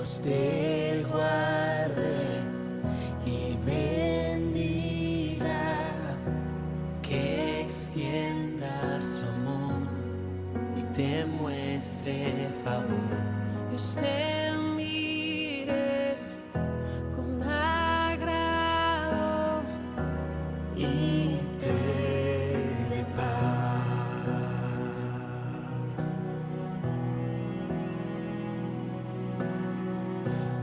Dios te guarde y bendiga, que extienda su amor y te muestre favor. Dios te mire con agrado y te dé paz.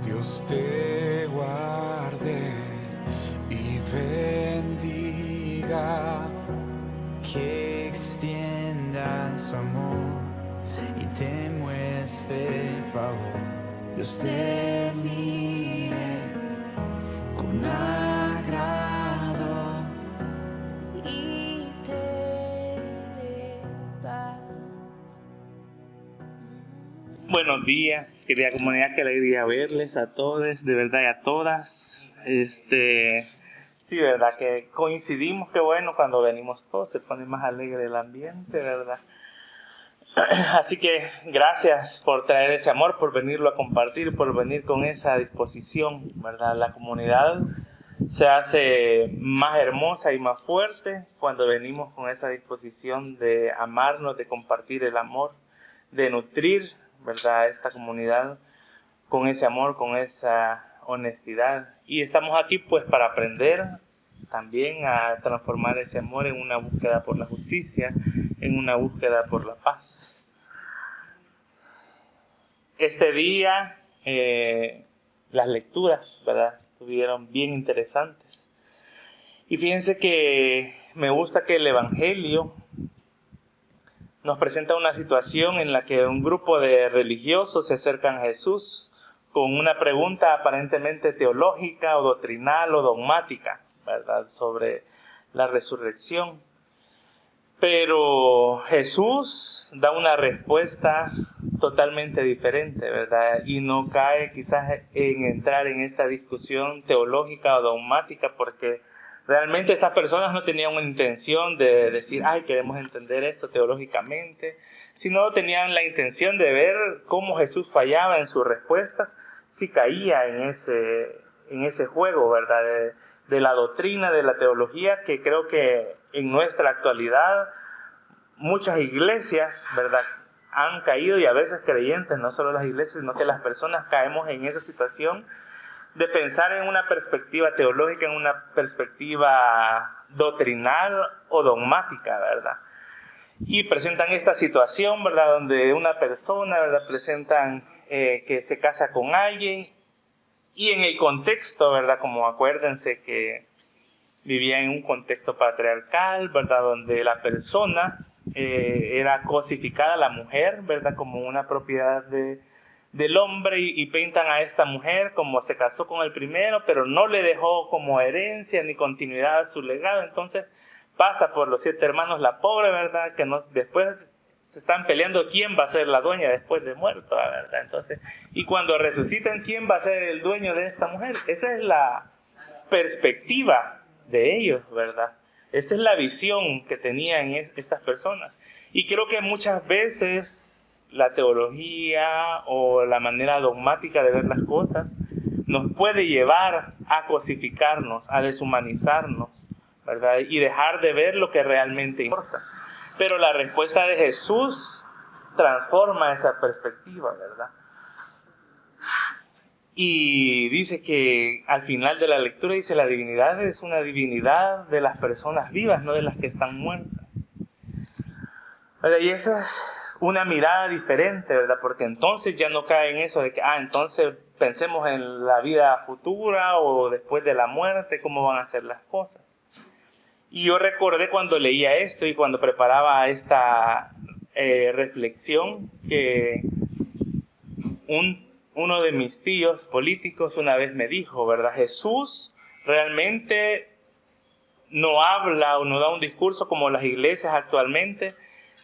Dios te guarde y bendiga, que extienda su amor y te muestre favor. Dios te mire con agrado y te dé paz. Buenos días, querida comunidad, qué alegría verles a todos, de verdad, y a todas. Sí, verdad que coincidimos, qué bueno, cuando venimos todos se pone más alegre el ambiente, verdad. Así que gracias por traer ese amor, por venirlo a compartir, por venir con esa disposición, verdad. La comunidad se hace más hermosa y más fuerte cuando venimos con esa disposición de amarnos, de compartir el amor, de nutrir, verdad, esta comunidad con ese amor, con esa honestidad. Y estamos aquí pues para aprender también a transformar ese amor en una búsqueda por la justicia, en una búsqueda por la paz. Este día las lecturas, ¿verdad?, estuvieron bien interesantes. Y fíjense que me gusta que el Evangelio nos presenta una situación en la que un grupo de religiosos se acercan a Jesús con una pregunta aparentemente teológica o doctrinal o dogmática, ¿verdad?, sobre la resurrección. Pero Jesús da una respuesta totalmente diferente, ¿verdad? Y no cae quizás en entrar en esta discusión teológica o dogmática, porque realmente estas personas no tenían una intención de decir, ay, queremos entender esto teológicamente, sino tenían la intención de ver cómo Jesús fallaba en sus respuestas, si caía en ese juego, ¿verdad?, de la doctrina, de la teología, que creo que en nuestra actualidad muchas iglesias, ¿verdad?, han caído, y a veces creyentes, no solo las iglesias, sino que las personas caemos en esa situación de pensar en una perspectiva teológica, en una perspectiva doctrinal o dogmática, ¿verdad? Y presentan esta situación, ¿verdad?, donde una persona, ¿verdad?, presentan que se casa con alguien, y en el contexto, ¿verdad?, como acuérdense que vivía en un contexto patriarcal, ¿verdad?, donde la persona era cosificada, la mujer, ¿verdad?, como una propiedad del hombre, y pintan a esta mujer como se casó con el primero, pero no le dejó como herencia ni continuidad a su legado. Entonces pasa por los 7 hermanos la pobre, ¿verdad?, que después se están peleando quién va a ser la dueña después de muerto, ¿verdad? Entonces, y cuando resucitan, ¿quién va a ser el dueño de esta mujer? Esa es la perspectiva de ellos, ¿verdad? Esa es la visión que tenían estas personas. Y creo que muchas veces la teología o la manera dogmática de ver las cosas nos puede llevar a cosificarnos, a deshumanizarnos, ¿verdad?, y dejar de ver lo que realmente importa. Pero la respuesta de Jesús transforma esa perspectiva, ¿verdad? Y dice que al final de la lectura dice, la divinidad es una divinidad de las personas vivas, no de las que están muertas. ¿Verdad? Y esa es una mirada diferente, ¿verdad? Porque entonces ya no cae en eso de que, entonces pensemos en la vida futura o después de la muerte, cómo van a ser las cosas. Y yo recordé cuando leía esto y cuando preparaba esta reflexión, que uno de mis tíos políticos una vez me dijo, ¿verdad?, Jesús realmente no habla o no da un discurso como las iglesias actualmente,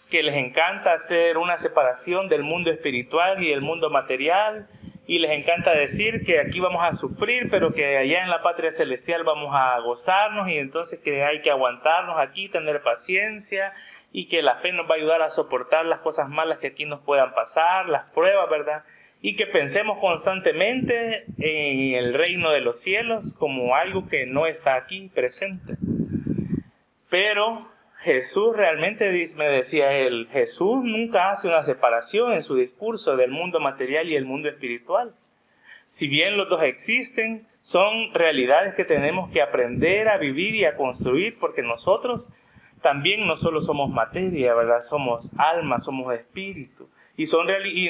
que les encanta hacer una separación del mundo espiritual y el mundo material, y les encanta decir que aquí vamos a sufrir, pero que allá en la patria celestial vamos a gozarnos, y entonces que hay que aguantarnos aquí, tener paciencia, y que la fe nos va a ayudar a soportar las cosas malas que aquí nos puedan pasar, las pruebas, ¿verdad? Y que pensemos constantemente en el reino de los cielos como algo que no está aquí presente. Pero Jesús realmente, me decía él, Jesús nunca hace una separación en su discurso del mundo material y el mundo espiritual. Si bien los dos existen, son realidades que tenemos que aprender a vivir y a construir, porque nosotros también no solo somos materia, ¿verdad? Somos alma, somos espíritu. Y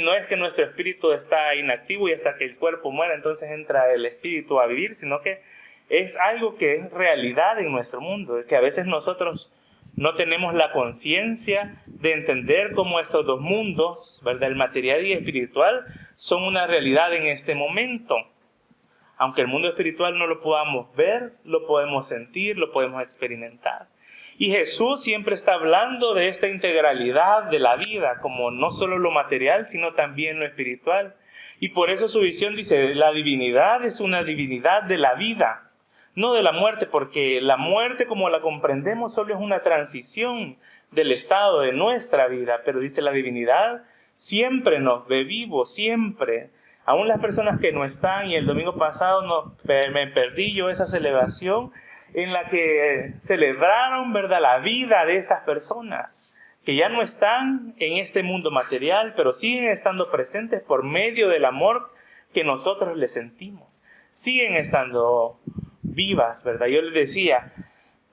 no es que nuestro espíritu está inactivo y hasta que el cuerpo muera, entonces entra el espíritu a vivir, sino que es algo que es realidad en nuestro mundo, que a veces nosotros no tenemos la conciencia de entender cómo estos dos mundos, ¿verdad? El material y el espiritual, son una realidad en este momento. Aunque el mundo espiritual no lo podamos ver, lo podemos sentir, lo podemos experimentar. Y Jesús siempre está hablando de esta integralidad de la vida, como no solo lo material, sino también lo espiritual. Y por eso su visión dice, la divinidad es una divinidad de la vida, no de la muerte, porque la muerte como la comprendemos solo es una transición del estado de nuestra vida. Pero dice, la divinidad siempre nos ve vivos, siempre. Aún las personas que no están, y el domingo pasado me perdí yo esa celebración en la que celebraron, ¿verdad?, la vida de estas personas que ya no están en este mundo material, pero siguen estando presentes por medio del amor que nosotros les sentimos. Siguen estando vivas, ¿verdad? Yo les decía,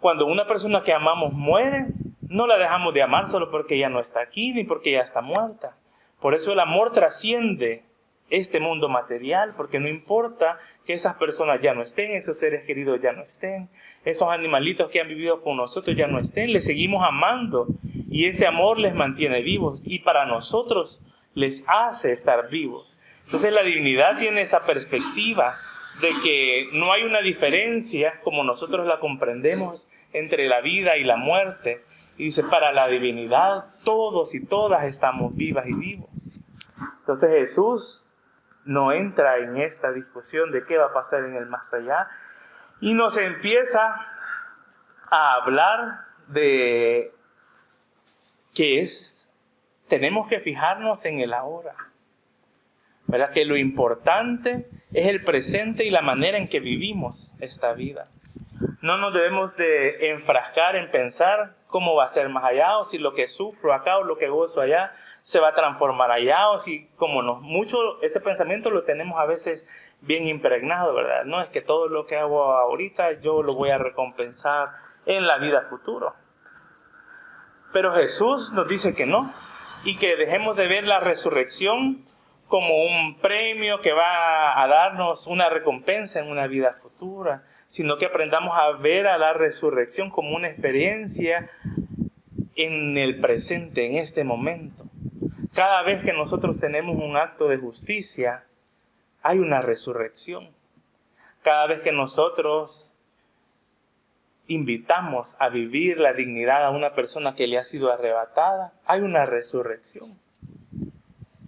cuando una persona que amamos muere, no la dejamos de amar solo porque ya no está aquí ni porque ya está muerta. Por eso el amor trasciende este mundo material, porque no importa que esas personas ya no estén, esos seres queridos ya no estén, esos animalitos que han vivido con nosotros ya no estén, les seguimos amando y ese amor les mantiene vivos y para nosotros les hace estar vivos. Entonces la divinidad tiene esa perspectiva de que no hay una diferencia como nosotros la comprendemos entre la vida y la muerte. Y dice, para la divinidad todos y todas estamos vivas y vivos. Entonces Jesús no entra en esta discusión de qué va a pasar en el más allá y nos empieza a hablar de que tenemos que fijarnos en el ahora, ¿verdad? Que lo importante es el presente y la manera en que vivimos esta vida. No nos debemos de enfrascar en pensar cómo va a ser más allá, o si lo que sufro acá o lo que gozo allá se va a transformar allá, o si como mucho ese pensamiento lo tenemos a veces bien impregnado, ¿verdad? No es que todo lo que hago ahorita yo lo voy a recompensar en la vida futura. Pero Jesús nos dice que no, y que dejemos de ver la resurrección como un premio que va a darnos una recompensa en una vida futura, sino que aprendamos a ver a la resurrección como una experiencia en el presente, en este momento. Cada vez que nosotros tenemos un acto de justicia, hay una resurrección. Cada vez que nosotros invitamos a vivir la dignidad a una persona que le ha sido arrebatada, hay una resurrección.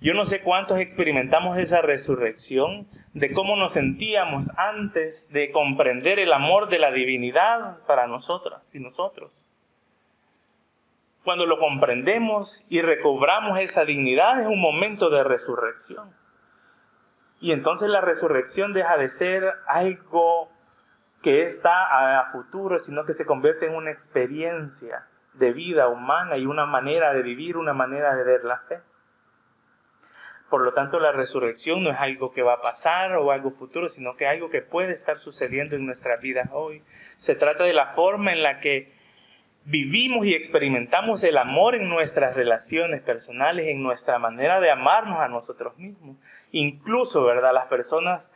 Yo no sé cuántos experimentamos esa resurrección de cómo nos sentíamos antes de comprender el amor de la divinidad para nosotras y nosotros. Cuando lo comprendemos y recobramos esa dignidad es un momento de resurrección. Y entonces la resurrección deja de ser algo que está a futuro, sino que se convierte en una experiencia de vida humana y una manera de vivir, una manera de ver la fe. Por lo tanto, la resurrección no es algo que va a pasar o algo futuro, sino que es algo que puede estar sucediendo en nuestras vidas hoy. Se trata de la forma en la que vivimos y experimentamos el amor en nuestras relaciones personales, en nuestra manera de amarnos a nosotros mismos. Incluso, ¿verdad? Las personas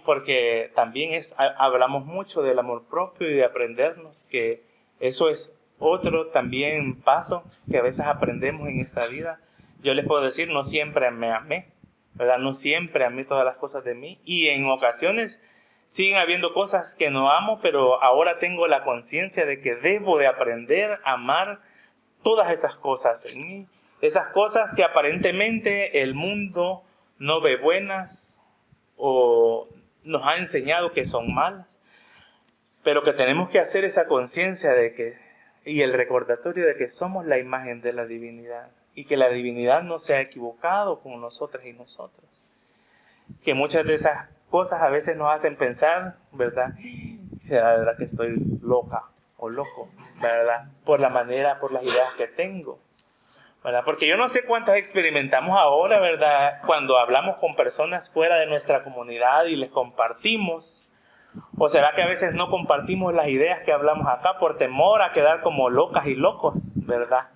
porque también hablamos mucho del amor propio y de aprendernos, que eso es otro también paso que a veces aprendemos en esta vida. Yo les puedo decir, no siempre me amé, ¿verdad? No siempre amé todas las cosas de mí. Y en ocasiones siguen habiendo cosas que no amo, pero ahora tengo la conciencia de que debo de aprender a amar todas esas cosas en mí. Esas cosas que aparentemente el mundo no ve buenas o nos ha enseñado que son malas. Pero que tenemos que hacer esa conciencia de que y el recordatorio de que somos la imagen de la divinidad y que la divinidad no se ha equivocado con nosotras y nosotros. Que muchas de esas cosas a veces nos hacen pensar, ¿verdad? ¿Será verdad que estoy loca o loco, ¿verdad? Por la manera, por las ideas que tengo, ¿verdad? Porque yo no sé cuántos experimentamos ahora, ¿verdad? Cuando hablamos con personas fuera de nuestra comunidad y les compartimos. ¿O será que a veces no compartimos las ideas que hablamos acá por temor a quedar como locas y locos, ¿verdad?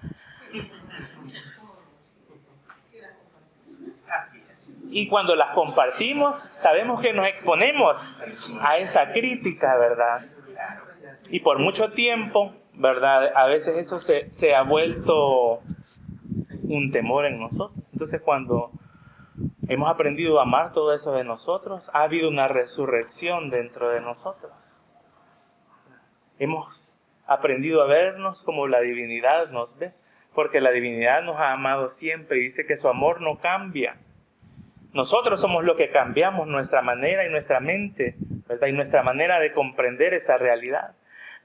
Y cuando las compartimos, sabemos que nos exponemos a esa crítica, ¿verdad? Y por mucho tiempo, ¿verdad? A veces eso se ha vuelto un temor en nosotros. Entonces, cuando hemos aprendido a amar todo eso de nosotros, ha habido una resurrección dentro de nosotros. Hemos aprendido a vernos como la divinidad nos ve, porque la divinidad nos ha amado siempre y dice que su amor no cambia. Nosotros somos los que cambiamos nuestra manera y nuestra mente, ¿verdad? Y nuestra manera de comprender esa realidad.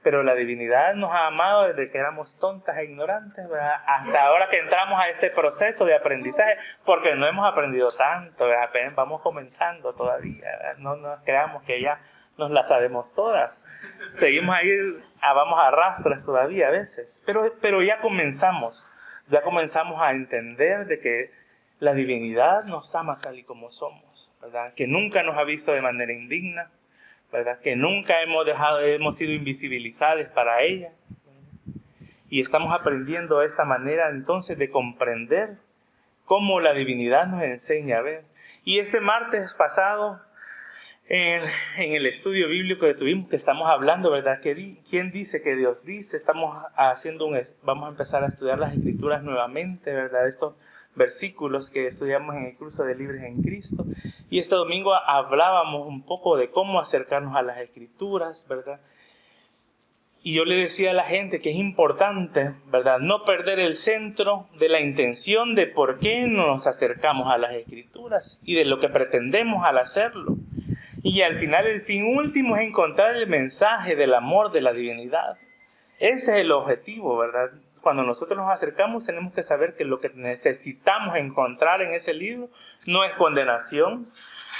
Pero la divinidad nos ha amado desde que éramos tontas e ignorantes, ¿verdad? Hasta ahora que entramos a este proceso de aprendizaje, porque no hemos aprendido tanto, ¿verdad? Apenas vamos comenzando todavía, ¿verdad? No nos creamos que ya nos las sabemos todas. Seguimos ahí, vamos a rastras todavía a veces, pero ya comenzamos a entender de que la divinidad nos ama tal y como somos, ¿verdad? Que nunca nos ha visto de manera indigna, ¿verdad? Que nunca hemos sido invisibilizados para ella. Y estamos aprendiendo esta manera entonces de comprender cómo la divinidad nos enseña a ver. Y este martes pasado, en el estudio bíblico que tuvimos, que estamos hablando, ¿verdad? ¿Quién dice que Dios dice? Vamos a empezar a estudiar las Escrituras nuevamente, ¿verdad? Estos versículos que estudiamos en el curso de Libres en Cristo. Y este domingo hablábamos un poco de cómo acercarnos a las Escrituras, ¿verdad? Y yo le decía a la gente que es importante, ¿verdad?, no perder el centro de la intención de por qué nos acercamos a las Escrituras y de lo que pretendemos al hacerlo. Y al final, el fin último es encontrar el mensaje del amor de la divinidad. Ese es el objetivo, ¿verdad? Cuando nosotros nos acercamos, tenemos que saber que lo que necesitamos encontrar en ese libro no es condenación,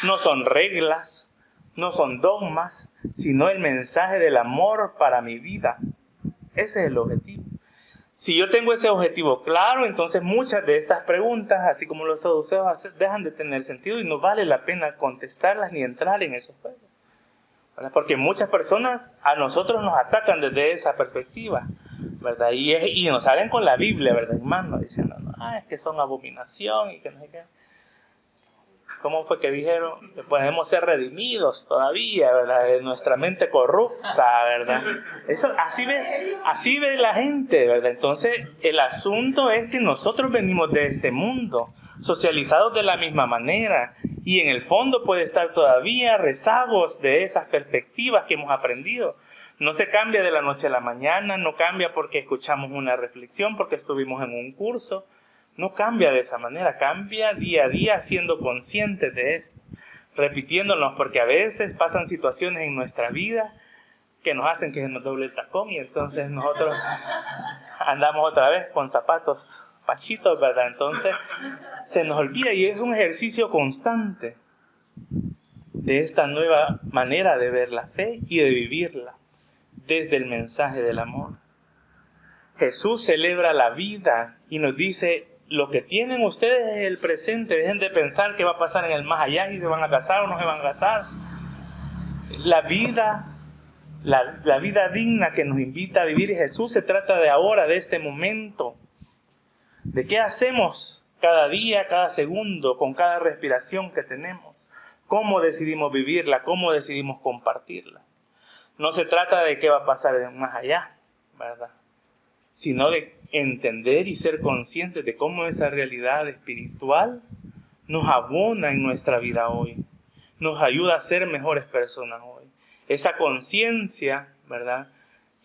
no son reglas, no son dogmas, sino el mensaje del amor para mi vida. Ese es el objetivo. Si yo tengo ese objetivo claro, entonces muchas de estas preguntas, así como los saduceos, dejan de tener sentido y no vale la pena contestarlas ni entrar en ese juego, ¿verdad? Porque muchas personas a nosotros nos atacan desde esa perspectiva, ¿verdad? Y nos salen con la Biblia, ¿verdad, hermano? Diciendo, es que son abominación y que no sé qué. ¿Cómo fue que dijeron? Que podemos ser redimidos todavía, ¿verdad? De nuestra mente corrupta, ¿verdad? Eso, así ve la gente, ¿verdad? Entonces, el asunto es que nosotros venimos de este mundo, socializados de la misma manera, y en el fondo puede estar todavía rezagos de esas perspectivas que hemos aprendido. No se cambia de la noche a la mañana, no cambia porque escuchamos una reflexión, porque estuvimos en un curso. No cambia de esa manera, cambia día a día siendo conscientes de esto, repitiéndonos, porque a veces pasan situaciones en nuestra vida que nos hacen que se nos doble el tacón y entonces nosotros andamos otra vez con zapatos pachitos, ¿verdad? Entonces se nos olvida y es un ejercicio constante de esta nueva manera de ver la fe y de vivirla desde el mensaje del amor. Jesús celebra la vida y nos dice: lo que tienen ustedes es el presente, dejen de pensar qué va a pasar en el más allá, si se van a casar o no se van a casar. La vida digna que nos invita a vivir Jesús se trata de ahora, de este momento. ¿De qué hacemos cada día, cada segundo, con cada respiración que tenemos? ¿Cómo decidimos vivirla? ¿Cómo decidimos compartirla? No se trata de qué va a pasar en el más allá, ¿verdad?, sino de entender y ser conscientes de cómo esa realidad espiritual nos abona en nuestra vida hoy, nos ayuda a ser mejores personas hoy. Esa conciencia, ¿verdad?,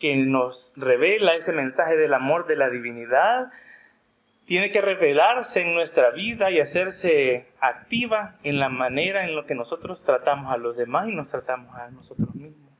que nos revela ese mensaje del amor de la divinidad, tiene que revelarse en nuestra vida y hacerse activa en la manera en la que nosotros tratamos a los demás y nos tratamos a nosotros mismos.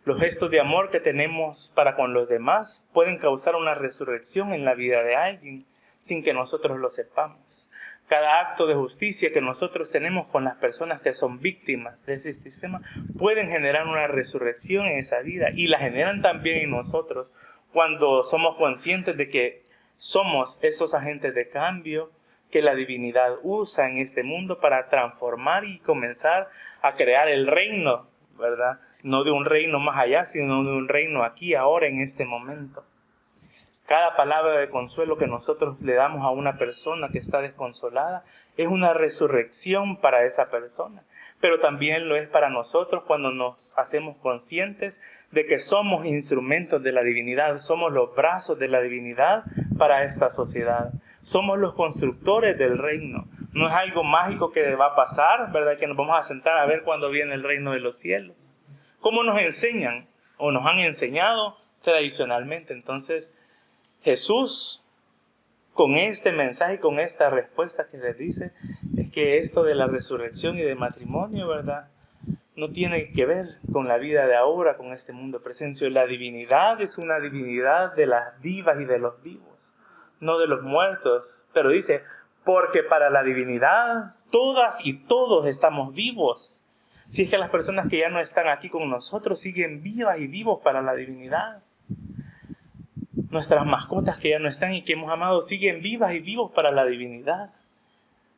Los gestos de amor que tenemos para con los demás pueden causar una resurrección en la vida de alguien sin que nosotros lo sepamos. Cada acto de justicia que nosotros tenemos con las personas que son víctimas de ese sistema pueden generar una resurrección en esa vida, y la generan también en nosotros cuando somos conscientes de que somos esos agentes de cambio que la divinidad usa en este mundo para transformar y comenzar a crear el reino, ¿verdad? No de un reino más allá, sino de un reino aquí, ahora, en este momento. Cada palabra de consuelo que nosotros le damos a una persona que está desconsolada es una resurrección para esa persona, pero también lo es para nosotros cuando nos hacemos conscientes de que somos instrumentos de la divinidad, somos los brazos de la divinidad para esta sociedad, somos los constructores del reino. No es algo mágico que va a pasar, ¿verdad? Que nos vamos a sentar a ver cuándo viene el reino de los cielos. ¿Cómo nos enseñan o nos han enseñado tradicionalmente? Entonces, Jesús, con este mensaje y con esta respuesta que les dice, es que esto de la resurrección y de matrimonio, ¿verdad?, no tiene que ver con la vida de ahora, con este mundo presente. La divinidad es una divinidad de las vivas y de los vivos, no de los muertos. Pero dice, porque para la divinidad todas y todos estamos vivos. Si es que las personas que ya no están aquí con nosotros siguen vivas y vivos para la divinidad. Nuestras mascotas que ya no están y que hemos amado siguen vivas y vivos para la divinidad.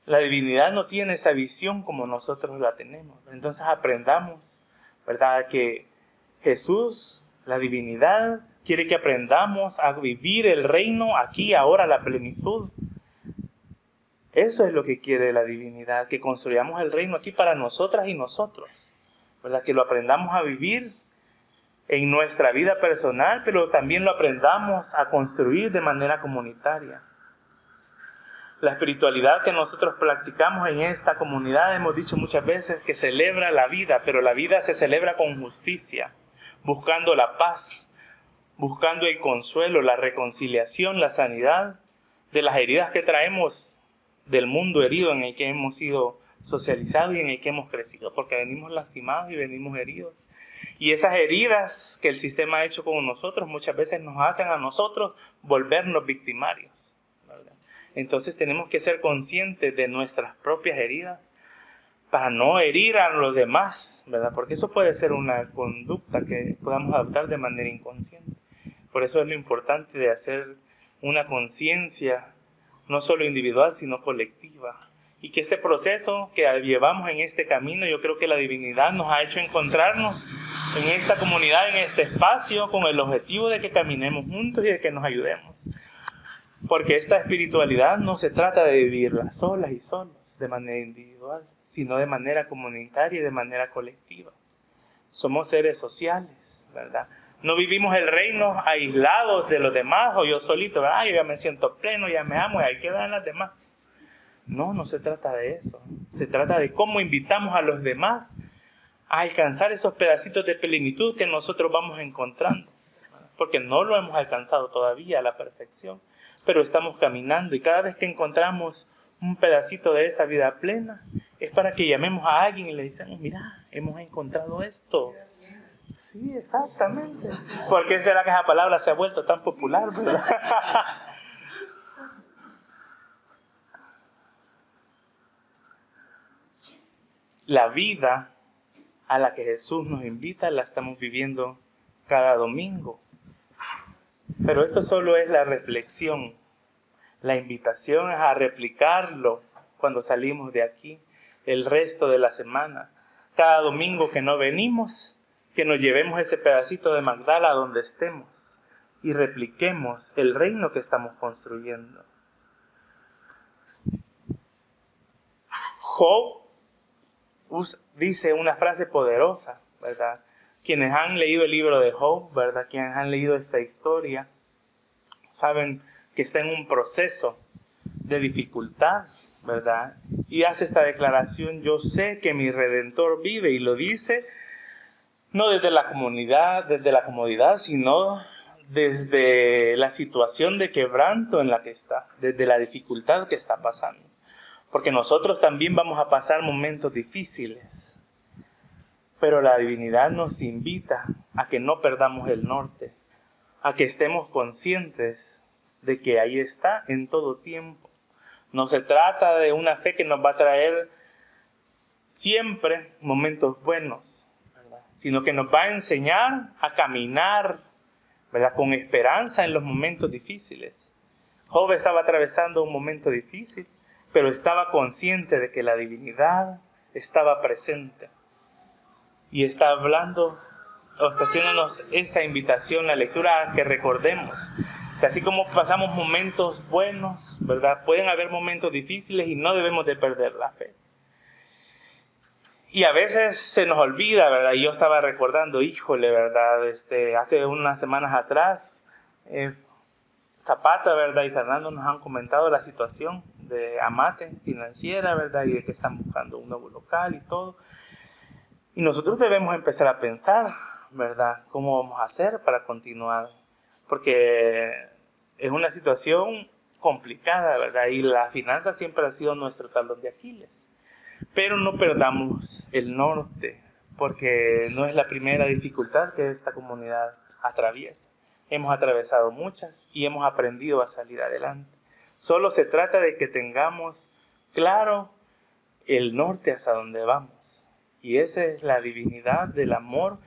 La divinidad no tiene esa visión como nosotros la tenemos. Entonces aprendamos, ¿verdad?, que Jesús, la divinidad, quiere que aprendamos a vivir el reino aquí, ahora, la plenitud. Eso es lo que quiere la divinidad, que construyamos el reino aquí para nosotras y nosotros, ¿verdad?, que lo aprendamos a vivir en nuestra vida personal, pero también lo aprendamos a construir de manera comunitaria. La espiritualidad que nosotros practicamos en esta comunidad, hemos dicho muchas veces que celebra la vida, pero la vida se celebra con justicia, buscando la paz, buscando el consuelo, la reconciliación, la sanidad de las heridas que traemos del mundo herido en el que hemos sido socializados y en el que hemos crecido, porque venimos lastimados y venimos heridos. Y esas heridas que el sistema ha hecho con nosotros muchas veces nos hacen a nosotros volvernos victimarios, ¿verdad? Entonces tenemos que ser conscientes de nuestras propias heridas para no herir a los demás, ¿verdad? Porque eso puede ser una conducta que podamos adoptar de manera inconsciente. Por eso es lo importante de hacer una conciencia no solo individual, sino colectiva. Y que este proceso que llevamos en este camino, yo creo que la divinidad nos ha hecho encontrarnos en esta comunidad, en este espacio, con el objetivo de que caminemos juntos y de que nos ayudemos. Porque esta espiritualidad no se trata de vivirla solas y solos, de manera individual, sino de manera comunitaria y de manera colectiva. Somos seres sociales, ¿verdad? No vivimos el reino aislados de los demás o yo solito, ¿verdad? Yo ya me siento pleno, ya me amo y ahí quedan las demás. No, no se trata de eso. Se trata de cómo invitamos a los demás a alcanzar esos pedacitos de plenitud que nosotros vamos encontrando. Porque no lo hemos alcanzado todavía a la perfección, pero estamos caminando y cada vez que encontramos un pedacito de esa vida plena, es para que llamemos a alguien y le decimos, mira, hemos encontrado esto. Sí, exactamente. ¿Por qué será que esa palabra se ha vuelto tan popular, verdad? La vida a la que Jesús nos invita la estamos viviendo cada domingo. Pero esto solo es la reflexión. La invitación es a replicarlo cuando salimos de aquí, el resto de la semana. Cada domingo que no venimos, que nos llevemos ese pedacito de Magdala a donde estemos y repliquemos el reino que estamos construyendo. Job dice una frase poderosa, ¿verdad? Quienes han leído el libro de Job, ¿verdad? Quienes han leído esta historia, saben que está en un proceso de dificultad, ¿verdad? Y hace esta declaración, yo sé que mi Redentor vive, y lo dice no desde la comodidad, sino desde la situación de quebranto en la que está, desde la dificultad que está pasando. Porque nosotros también vamos a pasar momentos difíciles. Pero la divinidad nos invita a que no perdamos el norte, a que estemos conscientes de que ahí está en todo tiempo. No se trata de una fe que nos va a traer siempre momentos buenos, ¿verdad? Sino que nos va a enseñar a caminar, ¿verdad?, con esperanza en los momentos difíciles. Job estaba atravesando un momento difícil, pero estaba consciente de que la divinidad estaba presente. Y está hablando, o está haciéndonos esa invitación, la lectura, a que recordemos que así como pasamos momentos buenos, ¿verdad?, pueden haber momentos difíciles y no debemos de perder la fe. Y a veces se nos olvida, ¿verdad? Y yo estaba recordando, híjole, ¿verdad? Hace unas semanas atrás, Zapata, ¿verdad?, y Fernando nos han comentado la situación de Amate financiera, ¿verdad?, y de que están buscando un nuevo local y todo. Y nosotros debemos empezar a pensar, ¿verdad?, cómo vamos a hacer para continuar. Porque es una situación complicada, ¿verdad? Y la finanza siempre ha sido nuestro talón de Aquiles. Pero no perdamos el norte, porque no es la primera dificultad que esta comunidad atraviesa. Hemos atravesado muchas y hemos aprendido a salir adelante. Solo se trata de que tengamos claro el norte hacia donde vamos. Y esa es la divinidad del amor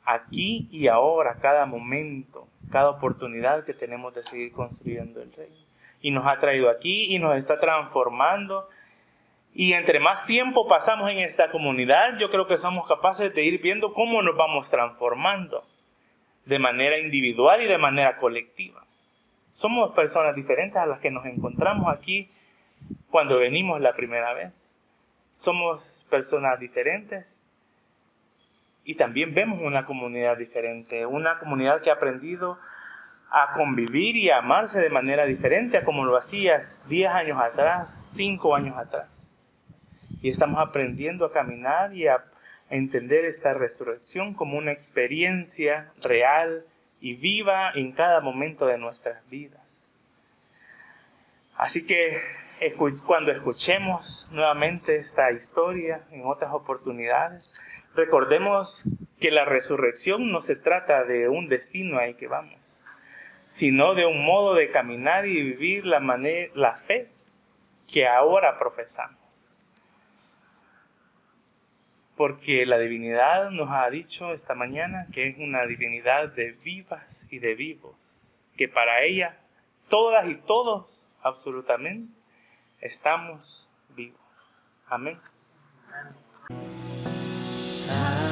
aquí y ahora, cada momento, cada oportunidad que tenemos de seguir construyendo el reino. Y nos ha traído aquí y nos está transformando. Y entre más tiempo pasamos en esta comunidad, yo creo que somos capaces de ir viendo cómo nos vamos transformando de manera individual y de manera colectiva. Somos personas diferentes a las que nos encontramos aquí cuando venimos la primera vez. Somos personas diferentes y también vemos una comunidad diferente, una comunidad que ha aprendido a convivir y a amarse de manera diferente a como lo hacías 10 años atrás, 5 años atrás. Y estamos aprendiendo a caminar y a entender esta resurrección como una experiencia real y viva en cada momento de nuestras vidas. Así que cuando escuchemos nuevamente esta historia en otras oportunidades, recordemos que la resurrección no se trata de un destino al que vamos, sino de un modo de caminar y vivir la fe que ahora profesamos. Porque la divinidad nos ha dicho esta mañana que es una divinidad de vivas y de vivos, que para ella todas y todos absolutamente estamos vivos. Amén. I